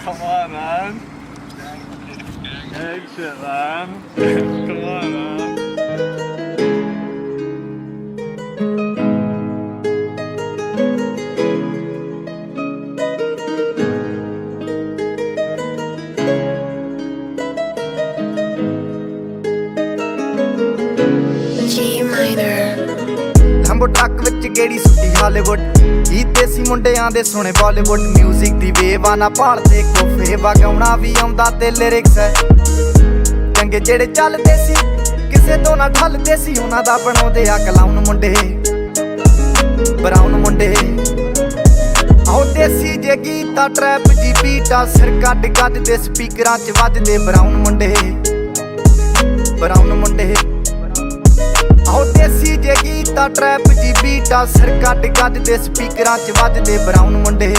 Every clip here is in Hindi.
Come on, man. Gang shit, man. Come on, man. G minor. Lambo truck ਵਿੱਚ ਗੇੜੀ ਸੁੱਟੀ ਹਾਲੀਵੁੱਡ ਹੀ ਦੇਸੀ ਮੁੰਡਿਆਂ ਦੇ ਸੋਹਣੇ ਬਾਲੀਵੁੱਡ ਮਿਊਜ਼ਿਕ ਦੀ ਵੇਵਾ ਨਾ ਭਾਲਦੇ ਕੋਫੇ ਵਗਾਉਣਾ ਵੀ ਆਉਂਦਾ ਤੇ ਲਿਰਿਕਸ ਹੈ ਚੰਗੇ ਜਿਹੜੇ ਚੱਲਦੇ ਸੀ ਕਿਸੇ ਤੋਂ ਨਾ ਠੱਲਦੇ ਸੀ ਉਹਨਾਂ ਦਾ ਬਣਾਉਂਦੇ ਆ ਕਲਾਉਨ ਮੁੰਡੇ ਬਰਾਊਨ ਮੁੰਡੇ ਆਉ ਦੇਸੀ ਜੇ ਗੀਤਾ ਟਰੈਪ ਜੀ ਬੀਟਾ ਸਿਰ ਕੱਢ ਗੱਜਦੇ ਸਪੀਕਰਾਂ 'ਚ ਵੱਜਦੇ ਬਰਾਊਨ ਮੁੰਡੇ ਆਉ ਦੇਸੀ ਜੇ ਗੀਤਾ ਟਰੈਪ ਜੀ ਬੀਟਾ ਸਿਰ ਕੱਢ ਗੱਜਦੇ ਸਪੀਕਰਾਂ 'ਚ ਵੱਜਦੇ ਬਰਾਊਨ ਮੁੰਡੇ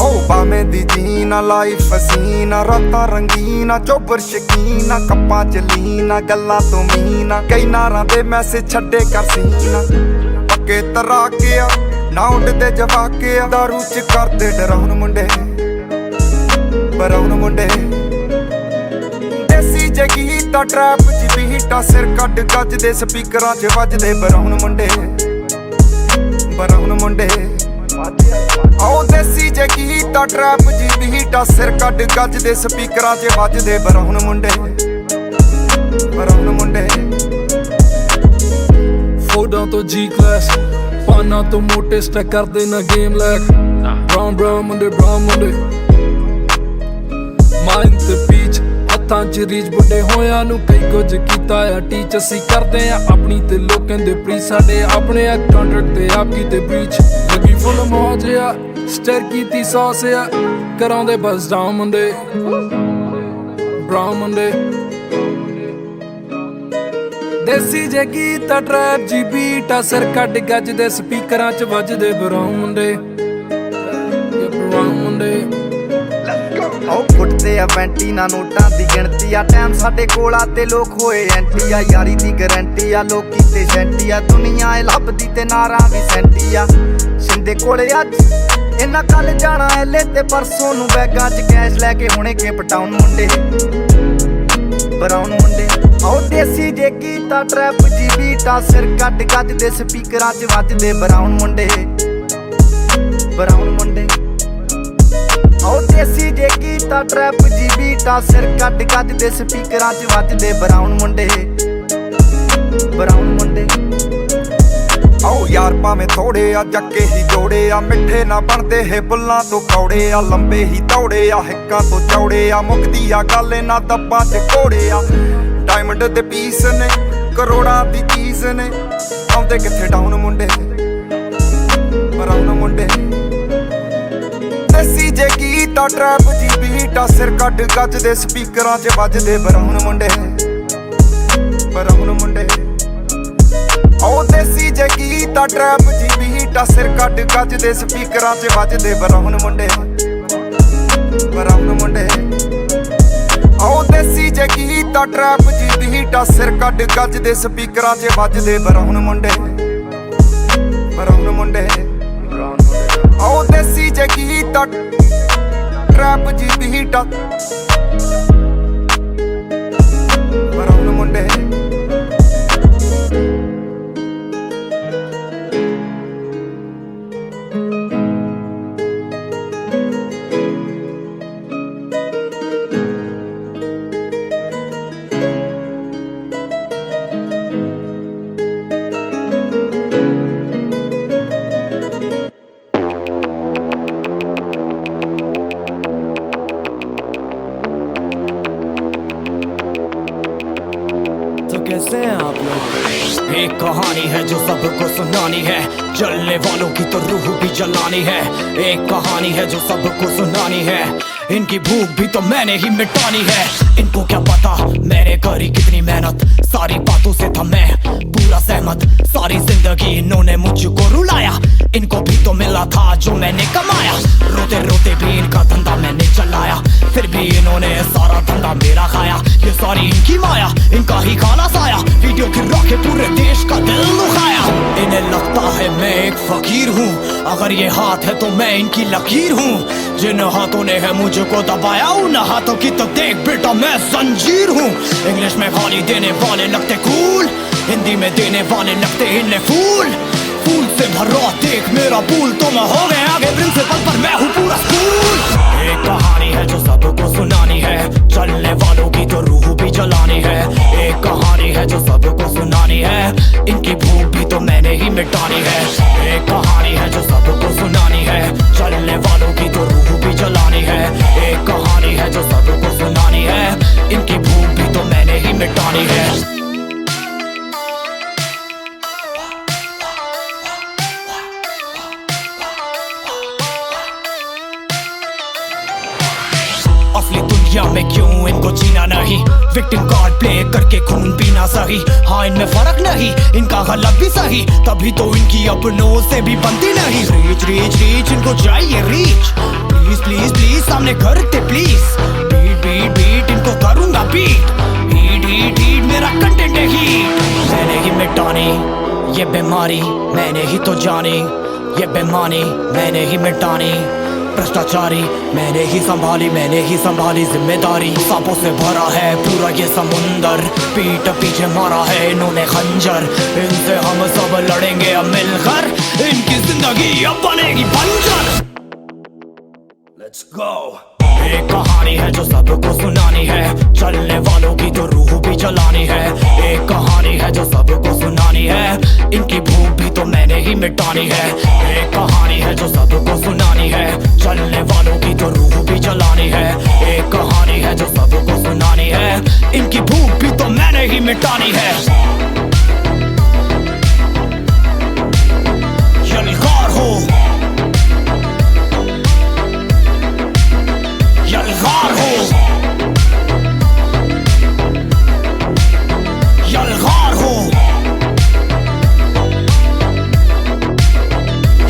ਓ ਬਾਵੇਂ ਦੀ ਜੀਨਾ ਲਾਈਫ ਹਸੀਨਾ ਰਾਤਾਂ ਰੰਗੀਨਾ ਚੋਬਰ ਸ਼ਕੀਨਾ ਕੱਪਾਂ ਚ ਲੀਨਾ ਗੱਲਾਂ ਤੋਂ ਮੀਨਾ ਕਈ ਨਾਰਾਂ ਦੇ ਮੈਸੇਜ ਛੱਡੇ ਕਰ ਸੀਨਾ ਪੱਕੇ ਤਰਾਕਿਆ ਨਾ ਉੱਡਦੇ ਜਵਾਕਿਆ ਦਾਰੂ ਚ ਕਰਦੇ ਡਰਾਉਣ ਮੁੰਡੇ ਬਰਾਉਨ ਮੁੰਡੇ ਦੇਸੀ ਜੇ ਗੀਤਾ ਟਰੈਪ ਜੀ ਬੀਟਾ ਸਿਰ ਕੱਢ ਗੱਜਦੇ ਸਪੀਕਰਾਂ 'ਚ ਵੱਜਦੇ ਬਰਾਉਨ ਮੁੰਡੇ ਆਉ ਦੇਸੀ ਜੇ ਗੀਤਾ ਟਰੈਪ ਜੀ ਬੀਟਾ ਸਿਰ ਕੱਢ ਗੱਜਦੇ ਸਪੀਕਰਾਂ 'ਚ ਵੱਜਦੇ ਬਰਾਉਨ ਮੁੰਡੇ ਫੋਡਾਂ ਤੋਂ ਜੀ ਕਲਾਸ ਪਾਨਾਂ ਤੋਂ ਮੋਟੇ ਸਟੈਕ ਕਰਦੇ ਨਾ ਗੇਮ ਲੈਕ ਬਰਾਊਨ ਮੁੰਡੇ ਮਾਈਂਡ ਤੇ ਪੀਚ ਹੱਥਾਂ 'ਚ ਰੀਚ ਵੱਡੇ ਹੋਇਆਂ ਨੂੰ ਕਈ ਕੁਝ ਕੀਤਾ ਆ ਟੀਚ ਅਸੀਂ ਕਰਦੇ ਆ ਆਪਣੀ ਤੇ ਲੋਕਾਂ ਦੇ ਪ੍ਰੀ ਸਾਡੇ ਆਪਣੇ ਆ ਕੰਟਰੈਕਟ ਤੇ ਆਪ ਕੀਤੇ ਬ੍ਰੀਚ ਲੱਗੀ ਫੁੱਲ ਮੌਜ ਆ ਸਟਰ ਕੀਤੀ ਸੌਸ ਆ ਕਰਾਉਂਦੇ ਬਸ ਡਾਊਨ ਮੁੰਡੇ ਬਰਾਊਨ ਮੁੰਡੇ ਦੇਸੀ ਜੇ ਗੀਤਾ ਟਰੈਪ ਜੀ ਬੀਟਾ ਸਿਰ ਕੱਢ ਗੱਜਦੇ ਸਪੀਕਰਾਂ 'ਚ ਵੱਜਦੇ ਬਰਾਊਨ ਮੁੰਡੇ ਆਉ ਫੁੱਟਦੇ ਆ ਵੈਂਟੀ ਨਾ ਨੋਟਾਂ ਦੀ ਗਿਣਤੀ ਆ ਟਾਈਮ ਸਾਡੇ ਕੋਲ ਆ ਤੇ ਲੋਕ ਹੋਏ ਐਂਟੀ ਆ ਯਾਰੀ ਦੀ ਗਰੰਟੀ ਆ ਲੋਕੀ ਤੇ ਸੈਂਟੀ ਆ ਦੁਨੀਆ ਏ ਲੱਭਦੀ ਤੇ ਨਾਰਾਂ ਵੀ ਸੈਂਟੀ ਆ ਸਿੰਦੇ ਕੋਲੇ ਅੱਜ ਇਹਨਾਂ ਕੱਲ ਜਾਣਾ ਐਲੇ ਤੇ ਪਰਸੋਂ ਨੂੰ ਬੈਗਾਂ 'ਚ ਕੈਸ਼ ਲੈ ਕੇ ਹੁਣੇ ਕੇਪ ਟਾਊਨ ਮੁੰਡੇ ਬਰਾਊਨ ਮੁੰਡੇ ਆਉ ਦੇਸੀ ਜੇ ਗੀਤਾ ਟਰੈਪ ਜੀ ਬੀਟਾ ਸਿਰ ਕੱਢ ਗੱਜਦੇ ਸਪੀਕਰਾਂ 'ਚ ਵੱਜਦੇ ਬਰਾਊਨ ਮੁੰਡੇ ਆਉ ਦੇਸੀ ਜੇ ਗੀਤਾ ਟਰੈਪ ਜੀ ਬੀਟਾ ਸਿਰ ਕੱਢ ਗੱਜਦੇ ਸਪੀਕਰਾਂ 'ਚ ਵੱਜਦੇ ਬਰਾਊਨ ਮੁੰਡੇ ਆਓ ਯਾਰ ਭਾਵੇਂ ਥੋੜੇ ਆ ਜੱਕੇ ਹੀ ਜੋੜੇ ਆ ਮਿੱਠੇ ਨਾ ਬਣਦੇ ਹੈ ਬੁੱਲਾਂ ਤੋਂ ਕੌੜੇ ਆ ਲੰਬੇ ਹੀ ਦੌੜੇ ਆ ਹਿੱਕਾਂ ਤੋਂ ਚੌੜੇ ਆ ਮੁੱਕਦੀ ਆ ਗੱਲ ਇਹਨਾਂ ਦੱਬਾਂ 'ਚ ਘੋੜੇ ਆ ਡਾਇਮੰਡ ਦੇ ਪੀਸ ਨੇ ਕਰੋੜਾਂ ਦੀ ਚੀਜ਼ ਨੇ ਆਉਂਦੇ ਕਿੱਥੇ ਡਾਊਨ ਮੁੰਡੇ ਬਰਾਊਨ ਮੁੰਡੇ ਦੇਸੀ ਜੇ ਗੀਤਾ ਟਰੈਪ ਜੀ ਬੀਟਾ ਸਿਰ ਕੱਢ ਗੱਜਦੇ ਸਪੀਕਰਾਂ 'ਚ ਵੱਜਦੇ ਬਰਾਊਨ ਮੁੰਡੇ ਆਉ ਦੇਸੀ ਜੇ ਗੀਤਾ ਟਰੈਪ ਜੀ ਬੀਟਾ ਸਿਰ ਕੱਢ ਗੱਜਦੇ ਸਪੀਕਰਾਂ 'ਚ ਵੱਜਦੇ ਬਰਾਊਨ ਮੁੰਡੇ ਆਉ ਦੇਸੀ ਜੇ ਗੀਤਾ ਟਰੈਪ ਜੀ ਬੀਟਾ ਸਿਰ ਕੱਢ ਗੱਜਦੇ ਸਪੀਕਰਾਂ 'ਚ ਵੱਜਦੇ ਬਰਾਊਨ ਮੁੰਡੇ ਆਉ ਦੇਸੀ ਜੇ ਗੀਤਾ ਟਰੈਪ ਜੀ ਬੀਟਾ ਬਰਾਊਨ ਮੁੰਡੇ कैसे हैं आप लोग? एक कहानी है जो सबको सुनानी है, जलने वालों की तो रूह भी जलानी है। एक कहानी है जो सबको सुनानी है, इनकी भूख भी तो मैंने ही मिटानी है। इनको क्या पता मैंने करी कितनी मेहनत, सारी बातों से था मैं पूरा सहमत। सारी जिंदगी इन्होंने मुझको रुलाया, इनको भी तो मिला था जो मैंने कमाया। रोते रोते भी इनका धंधा मैंने चलाया, फिर भी इन्होंने सारा धंधा मेरा खाया। ये सारी इनकी माया, इनका ही खाना साया, वीडियो गिरा के पूरे देश का दिल दुखाया। इन्हें लगता लगता है मैं एक फकीर हूँ। अगर ये हाथ है तो मैं इनकी लकीर हूँ। जिन हाथों ने है मुझको दबाया उन हाथों की तो देख बेटा मैं जंजीर हूँ। इंग्लिश में गाली देने वाले लगते कूल, हिंदी में देने वाले लगते इन्हें फूल। फूल से भरा देख मेरा पूल, तो मैं हो गए आगे प्रिंसिपल पर मैं हूँ पूरा स्कूल। एक कहानी है जो सबको सुनानी है, चलने वालों की तो रूह भी जलानी है। एक कहानी है जो सबको सुनानी है, इनकी भूख भी तो मैंने ही मिटानी है। एक कहानी है जो सबको सुनानी है, चलने वालों की तो रूह भी जलानी है। एक कहानी है जो सबको सुनानी है, इनकी भूख भी तो मैंने ही मिटानी है। असली दुनिया में क्यों इनको जीना नहीं, विक्टिम कार्ड प्ले करके खून पीना सही। हाँ इनमें फर्क नहीं, इनका गलत भी सही, तभी तो इनकी अपनों से भी बनती नहीं। रीच रीच रीच इनको चाहिए रीच, प्लीज प्लीज प्लीज सामने करते प्लीज। बीट बीट बीट इनको करूंगा बीट, हीट हीट हीट मेरा कंटेंट है हीट। मैंने ही मिटानी ये बीमारी, मैंने ही तो जानी ये बेमानी, मैंने ही मिटानी भ्रष्टाचारी। मैंने ही संभाली जिम्मेदारी। सांपों से भरा है पूरा ये समुंदर, पीठ पीछे मारा है इन्होंने खंजर। इनसे हम सब लड़ेंगे अब मिलकर, इनकी जिंदगी अब बनेगी बंजर। Let's go। एक कहानी है जो सबको सुनानी है, चलने वालों की तो रूह भी जलानी है। एक कहानी है जो सबको सुनानी है, इनकी भूख भी तो मैंने ही मिटानी है। एक कहानी है जो सबको सुनानी है, चलने वालों की तो रूह भी जलानी है। एक कहानी है जो सबको सुनानी है, इनकी भूख भी तो मैंने ही मिटानी है। यलगार हो यलगार हो यलगार हो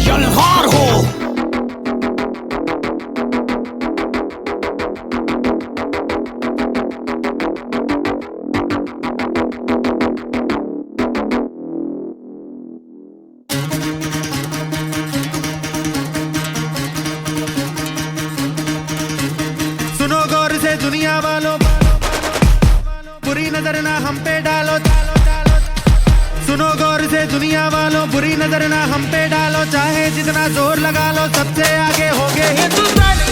यलगार हो। सुनो गौर से दुनिया वालों, बुरी नजर ना हम पे डालो। सुनो गौर से दुनिया वालों, बुरी नजर ना हम पे डालो। चाहे जितना जोर लगा लो, सबसे आगे होगे हिंदुस्तानी।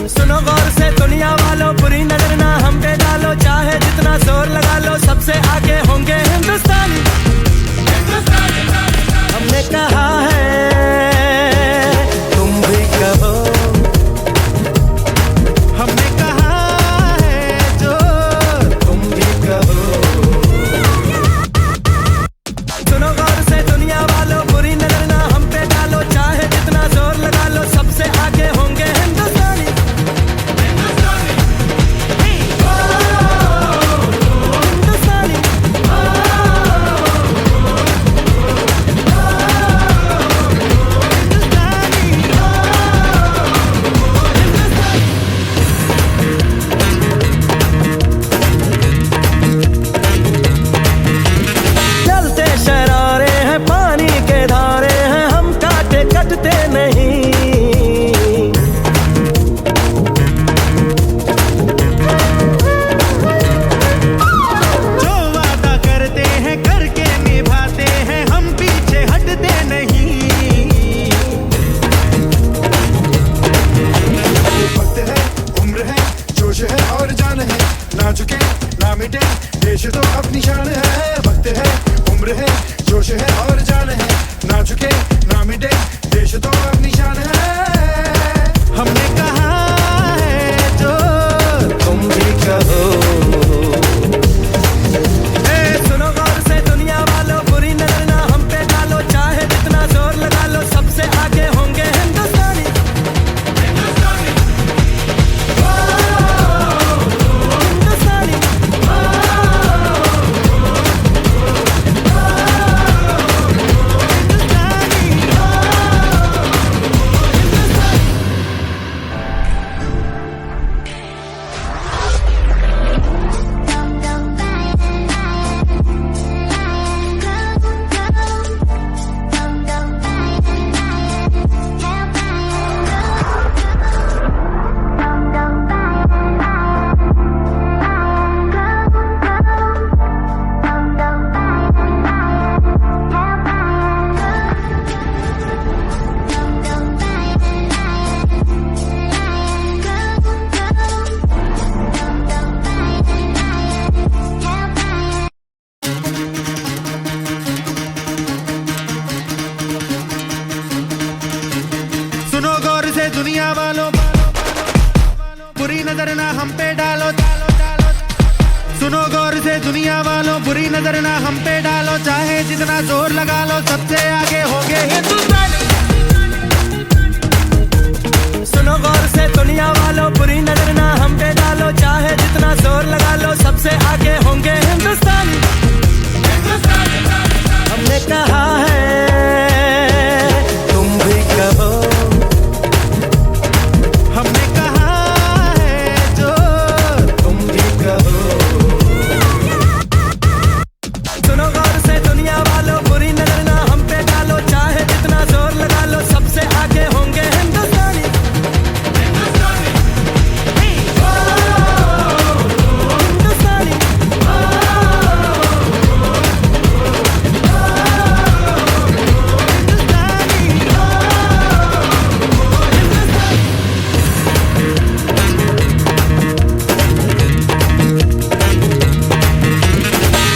सुनो गौर से दुनिया वालों, बुरी नजर ना हम पे डालो। चाहे जितना जोर लगा लो, सबसे आगे होंगे हिंदुस्तानी। हमने कहा है तुम भी कहो, हमने कहा है जो तुम भी कहो। सुनो गौर से दुनिया वालों, बुरी नजर ना हम पे डालो। चाहे जितना जोर लगा लो, सबसे आगे होंगे हिंदुस्तानी। हिंदुस्तानी चलते शरारे हैं, पानी के धारे हैं, हम काटे कटते नहीं। जो वादा करते हैं करके निभाते हैं, हम पीछे हटते नहीं। वक्त है, उम्र है, जोश है और जान है, ना झुके ना मिटे देश तो अपनी शान है। वक्त है, उम्र है, जोश है और जान है, ना झुके ना मिटे देश तो अपनी शान है। हमने कहा है जो तुम भी कहो। सुनो गौर से दुनिया वालों, बुरी नजर ना हम पे डालो। चाहे जितना जोर लगा लो, सबसे आगे होंगे हिंदुस्तानी। हिंदुस्तानी हिंदुस्तानी से दुनिया वालों बुरी नजर ना हम पे डालो, चाहे जितना जोर लगा लो सबसे आगे होंगे हिंदुस्तानी। सुनो गौर से दुनिया वालों बुरी नजर ना हम पे डालो, चाहे जितना जोर लगा लो सबसे आगे होंगे हिंदुस्तानी। हमने कहा है तुम भी कहो, हमने कहा है जो तुम भी कहो। सुनो गौर से दुनिया वालों बुरी नजर ना हम पे डालो, चाहे जितना जोर लगा लो सबसे आगे होंगे हिंदुस्तानी।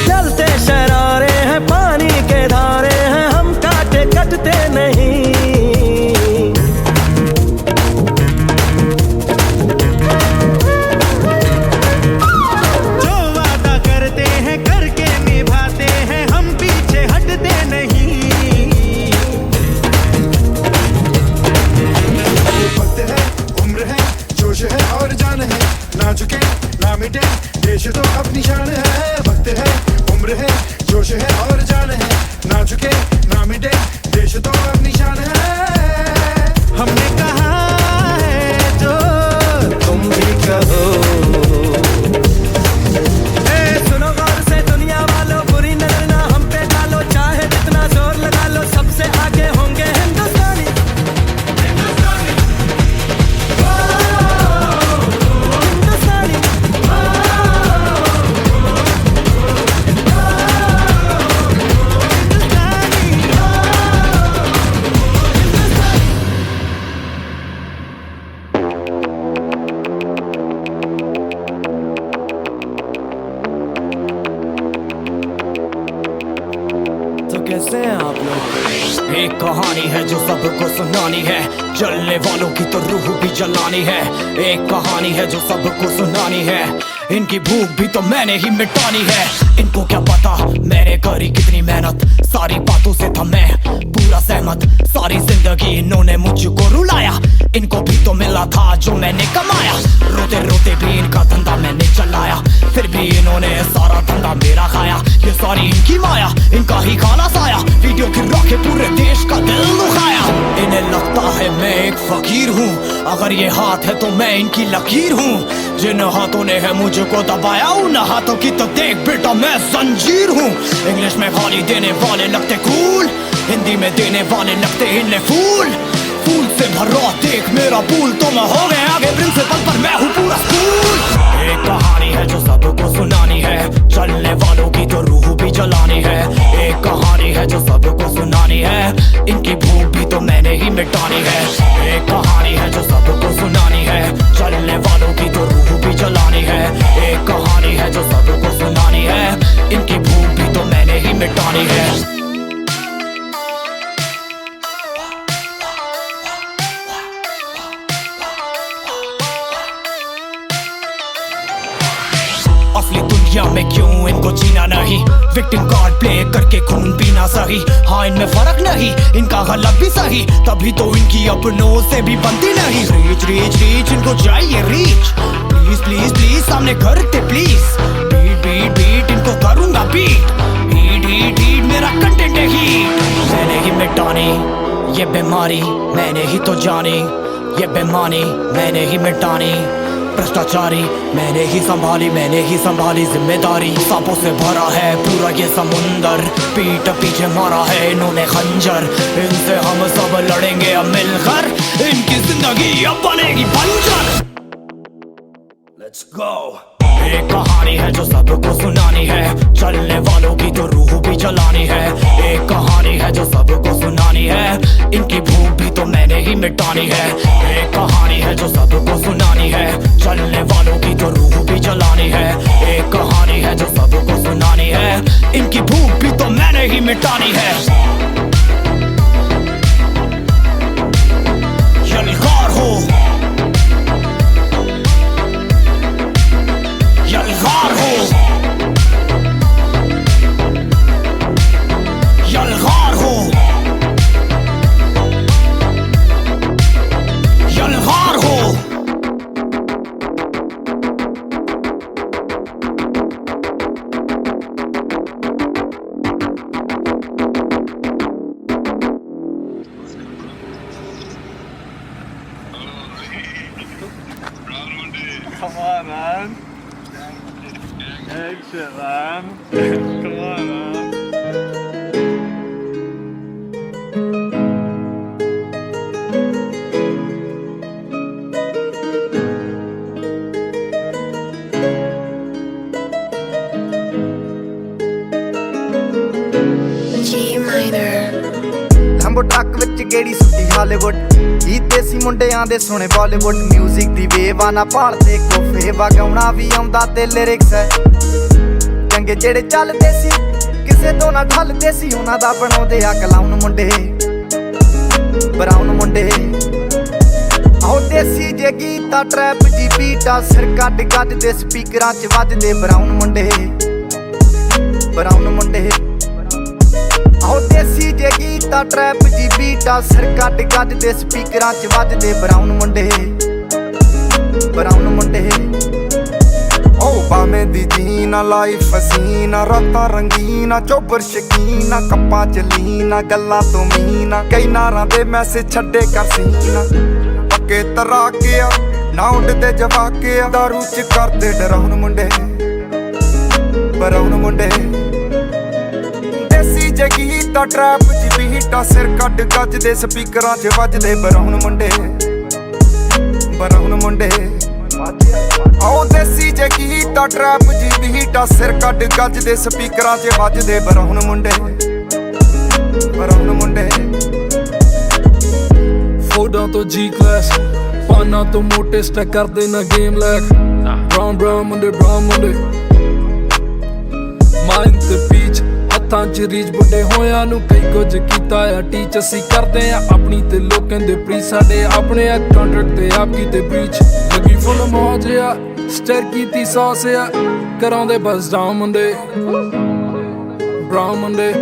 चलते शरारे हैं पानी के धारे हैं, हम काटे कटते नहीं। जो वादा करते हैं करके निभाते हैं, हम पीछे हटते नहीं। वक्त है, उम्र है, जोश है और जान है, ना झुके ना मिटे देश तो अपनी शान है। वक्त है, उम्र है, जोश है और जान है, ना झुके ना मिटे देश तो अपनी शान है। हमने कहा है जो तुम भी कहो। सुनो गौर से दुनिया वालों बुरी नजर ना हम पे डालो, चाहे जितना जोर लगा लो सबसे आगे होंगे हिंदुस्तानी। हिंदुस्तानी। तो कैसे हैं आप लोग? एक कहानी है जो सबको सुनानी है, जलने वालों की तो रूह भी जलानी है। एक कहानी है जो सबको सुनानी है, इनकी भूख भी तो मैंने ही मिटानी है। इनको क्या पता मैंने करी कितनी मेहनत, सारी बातों से था मैं पूरा सहमत। सारी जिंदगी इन्होंने मुझको रुलाया, इनको भी तो मिला था जो मैंने कमाया। रोते रोते भी इनका धंधा मैंने चलाया, फिर भी इन्होंने सारा धंधा मेरा खाया। ये सारी इनकी माया, इनका ही खाना साया, वीडियो गिरा के पूरे देश का दिल दुखाया। इन्हें लगता है मैं एक फकीर हूँ, अगर ये हाथ है तो मैं इनकी लकीर हूँ। जिन हाथों ने है मुझको दबाया, उन हाथों की तो देख बेटा मैं जंजीर हूँ। इंग्लिश में गाली देने वाले लगते कूल, हिंदी में देने वाले लगते इन्हें फूल। फूल से भरा देख मेरा पूल, तो मैं हो गया आगे प्रिंसिपल पर मैं हूँ पूरा स्कूल। एक कहानी है जो सबको सुनानी है, चलने वालों की तो रूह भी जलानी है। एक कहानी है जो सबको सुनानी है, इनकी भूख भी तो मैंने ही मिटानी है। एक कहानी है जो सबको सुनानी है, चलने वालों की तो रूह भी जलानी है। एक कहानी है जो सबको सुनानी है, इनकी भूख भी तो मैंने ही मिटानी है। असली दुनिया में क्यों इनको जीना नहीं, विक्टिम कार्ड प्ले करके खून पीना सही। हाँ इनमें फर्क नहीं, इनका गलत भी सही, तभी तो इनकी अपनों से भी बनती नहीं। रीच रीच रीच इनको चाहिए रीच, प्लीज प्लीज प्लीज सामने करते प्लीज। बीट बीट बीट इनको करूंगा बीट, हीट हीट हीट मेरा कंटेंट है हीट। मैंने ही मिटानी ये बीमारी, मैंने ही तो जानी ये बेमानी, मैंने ही मिटानी भ्रष्टाचारी। मैंने ही संभाली जिम्मेदारी। सांपों से भरा है पूरा ये समुंदर, पीठ पीछे मारा है इन्होंने खंजर। इनसे हम सब लड़ेंगे अब मिलकर, इनकी जिंदगी अब बनेगी बंजर। Let's go। एक कहानी है जो सबको सुनानी है, चलने वालों की तो रूह भी जलानी है। एक कहानी है जो सबको सुनानी है, इनकी भूख भी तो मैंने ही मिटानी है। एक कहानी है जो सबको सुनानी है, चलने वालों की तो रूह भी जलानी है। एक कहानी है जो सबको सुनानी है, इनकी भूख भी तो मैंने ही मिटानी है। यलगार हो, यलगार हो। shit, man. Come on, man. G minor. Lambo truck ਵਿੱਚ ਗੇੜੀ ਸੁੱਟੀ ਹਾਲੀਵੁੱਡ ਗੀਤ ਦੇਸੀ ਮੁੰਡਿਆਂ ਦੇ ਸੁਣੇ ਬਾਲੀਵੁੱਡ ਮਿਊਜ਼ਿਕ ਦੀ ਵੇਵ ਆ ਨਾ ਭਾਲਦੇ ਕੋਫੇ ਵਗਾਉਣਾ ਵੀ ਆਉਂਦਾ ਤੇ ਲਿਰਿਕਸ ਹੈ ਚੰਗੇ ਜਿਹੜੇ ਚੱਲਦੇ ਸੀ ਕਿਸੇ ਤੋਂ ਨਾ ਢਲਦੇ ਸੀ ਉਹਨਾਂ ਦਾ ਬਣਾਉਂਦੇ ਆ ਕਲਾਉਨ ਮੁੰਡੇ ਬਰਾਊਨ ਮੁੰਡੇ ਆਉ ਦੇਸੀ ਜੇ ਗੀਤਾ ਟਰੈਪ ਜੀ ਬੀਟਾ ਸਿਰ ਕੱਢ ਗੱਜਦੇ ਸਪੀਕਰਾਂ 'ਚ ਵੱਜਦੇ ਬਰਾਊਨ ਮੁੰਡੇ ਆਉ ਦੇਸੀ ਜੇ ਗੀਤਾ ਟਰੈਪ ਜੀ ਬੀਟਾ ਸਿਰ ਕੱਢ ਗੱਜਦੇ ਸਪੀਕਰਾਂ 'ਚ ਵੱਜਦੇ ਬਰਾਊਨ ਮੁੰਡੇ ਓ ਬਾਵੇਂ ਦੀ ਜੀਨਾ ਲਾਈਫ ਹਸੀਨਾ ਰਾਤਾਂ ਰੰਗੀਨਾ ਚੋਬਰ ਸ਼ਕੀਨਾ ਕੱਪਾਂ ਚ ਲੀਨਾ ਗੱਲਾਂ ਤੋਂ ਮੀਨਾ ਕਈ ਨਾਰਾਂ ਦੇ ਮੈਸੇਜ ਛੱਡੇ ਕਰ ਸੀਨਾ ਪੱਕੇ ਤਰਾਕਿਆ ਨਾ ਉੱਡਦੇ ਜਵਾਕਿਆ ਦਾਰੂ ਚ ਕਰਦੇ ਡਰਾਉਣ ਮੁੰਡੇ ਬਰਾਉਨ ਮੁੰਡੇ ਦੇਸੀ ਜੇ ਗੀਤਾ ਟਰੈਪ ਚ ਬੀਟਾ ਸਿਰ ਕੱਢ ਗੱਜਦੇ ਸਪੀਕਰਾਂ 'ਚ ਵੱਜਦੇ ਬਰਾਉਨ ਮੁੰਡੇ ਆਉ ਦੇਸੀ ਜੇ ਗੀਤਾ ਟਰੈਪ ਜੀ ਬੀਟਾ ਸਿਰ ਕੱਢ ਗੱਜਦੇ ਸਪੀਕਰਾਂ 'ਚ ਵੱਜਦੇ ਬਰਾਉਨ ਮੁੰਡੇ ਫੋਟਾਂ ਤੋਂ G class ਪਾਨਾਂ ਤੋਂ ਮੋਟੇ ਸਟੈਕ ਕਰਦੇ ਨਾ ਗੇਮ ਲੈਕ ਬਰਾਊਨ ਮੁੰਡੇ ਮਾਈਂਡ ਤੇ ਪੀਚ ਹੱਥਾਂ 'ਚ ਰੀਚ ਵੱਡੇ ਹੋਇਆਂ ਨੂੰ ਕਈ ਕੁਝ ਕੀਤਾ ਆ ਟੀਚ ਅਸੀਂ ਕਰਦੇ ਆ ਆਪਣੀ ਤੇ ਲੋਕਾਂ ਦੇ ਪ੍ਰੀ ਸਾਡੇ ਆਪਣੇ ਆ ਕੰਟਰੈਕਟ ਤੇ ਆਪ ਕੀਤੇ ਬ੍ਰੀਚ ਲੱਗੀ ਫੁੱਲ ਮੌਜ ਆ ਸਟਰ ਕੀਤੀ ਸੌਸ ਆ ਕਰਾਉਂਦੇ ਬਸ ਡਾਊਨ ਮੁੰਡੇ ਬਰਾਊਨ ਮੁੰਡੇ